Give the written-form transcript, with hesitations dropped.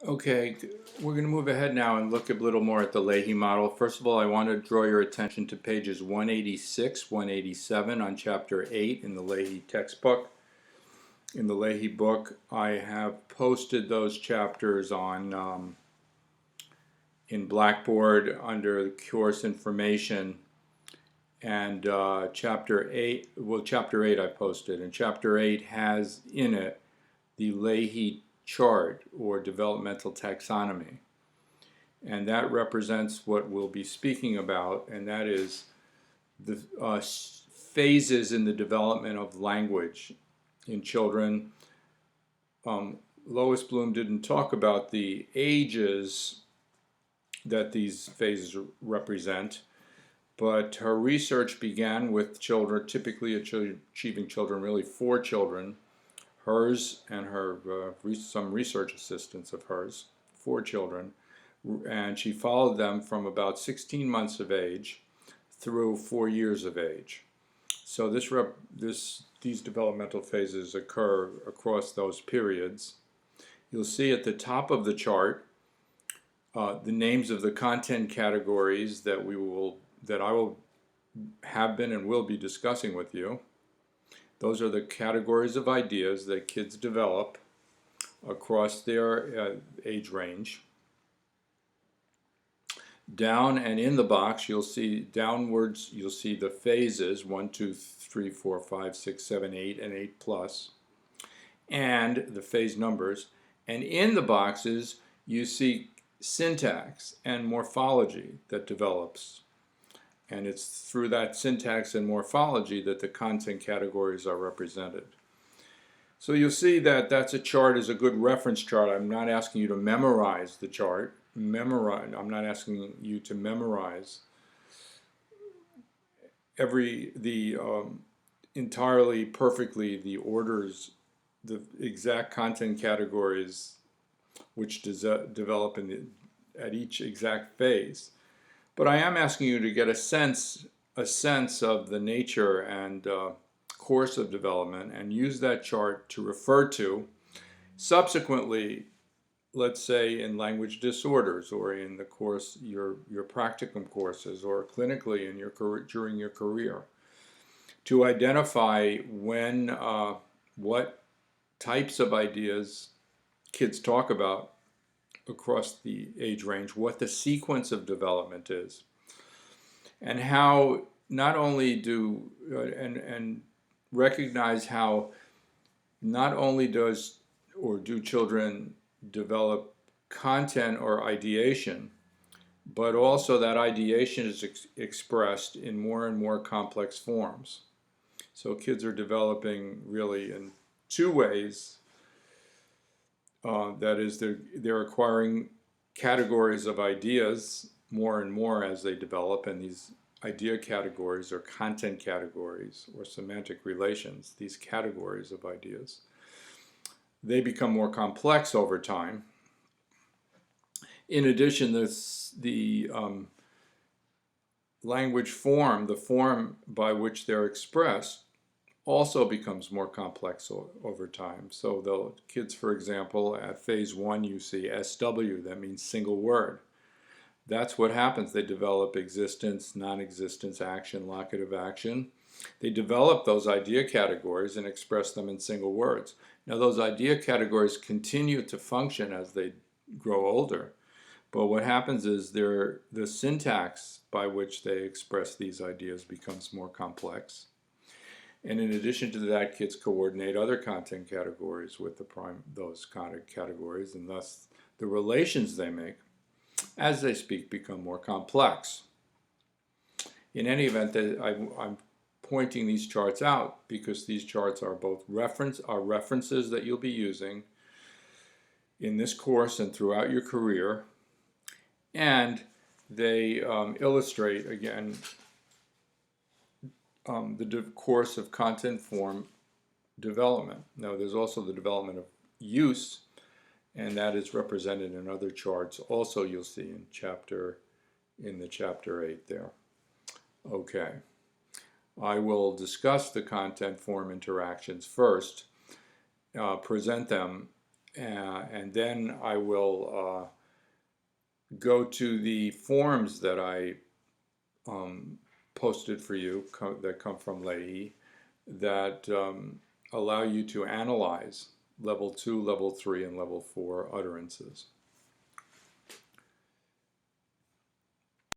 Okay, we're going to move ahead now and look a little more at the Lahey model. First of all, I want to draw your attention to pages 186, 187 on Chapter 8 in the Lahey textbook. In the Lahey book, I have posted those chapters on in Blackboard under the course information. And Chapter 8 I posted, and Chapter 8 has in it the Lahey chart or developmental taxonomy. And that represents what we'll be speaking about, and that is the phases in the development of language in children. Lois Bloom didn't talk about the ages that these phases represent, but her research began with children, typically achieving children, really 4 children, hers and her some research assistants of hers, 4 children, and she followed them from about 16 months of age through 4 years of age. So these developmental phases occur across those periods. You'll see at the top of the chart the names of the content categories that I will have been and will be discussing with you. Those are the categories of ideas that kids develop across their age range. Down and in the box, you'll see downwards, you'll see the phases 1, 2, 3, 4, 5, 6, 7, 8, and 8 plus, and the phase numbers. And in the boxes, you see syntax and morphology that develops. And it's through that syntax and morphology that the content categories are represented. So you'll see that that's a chart is a good reference chart. I'm not asking you to memorize the chart. I'm not asking you to memorize entirely perfectly the orders, the exact content categories which develop at each exact phase. But I am asking you to get a sense of the nature and course of development and use that chart to refer to subsequently, let's say in language disorders or in the course, your practicum courses, or clinically in your career, during your career, to identify what types of ideas kids talk about across the age range, what the sequence of development is, and how not only do and recognize how not only do children develop content or ideation, but also that ideation is expressed in more and more complex forms. So kids are developing really in 2 ways. That is, they're acquiring categories of ideas more and more as they develop, and these idea categories or content categories or semantic relations, these categories of ideas, they become more complex over time. In addition, the language form, the form by which they're expressed, also becomes more complex over time. So the kids, for example, at phase 1 you see SW, that means single word. That's what happens. They develop existence, non-existence, action, locative action. They develop those idea categories and express them in single words. Now those idea categories continue to function as they grow older, but what happens is the syntax by which they express these ideas becomes more complex. And in addition to that, kids coordinate other content categories with those content categories, and thus the relations they make as they speak become more complex. In any event, I'm pointing these charts out because these charts are both references that you'll be using in this course and throughout your career, and they illustrate, again, the course of content form development. Now there's also the development of use, and that is represented in other charts also you'll see in the chapter 8 there. Okay, I will discuss the content form interactions first, present them, and then I will go to the forms that I posted for you that come from Lahey that allow you to analyze level 2, level 3, and level 4 utterances.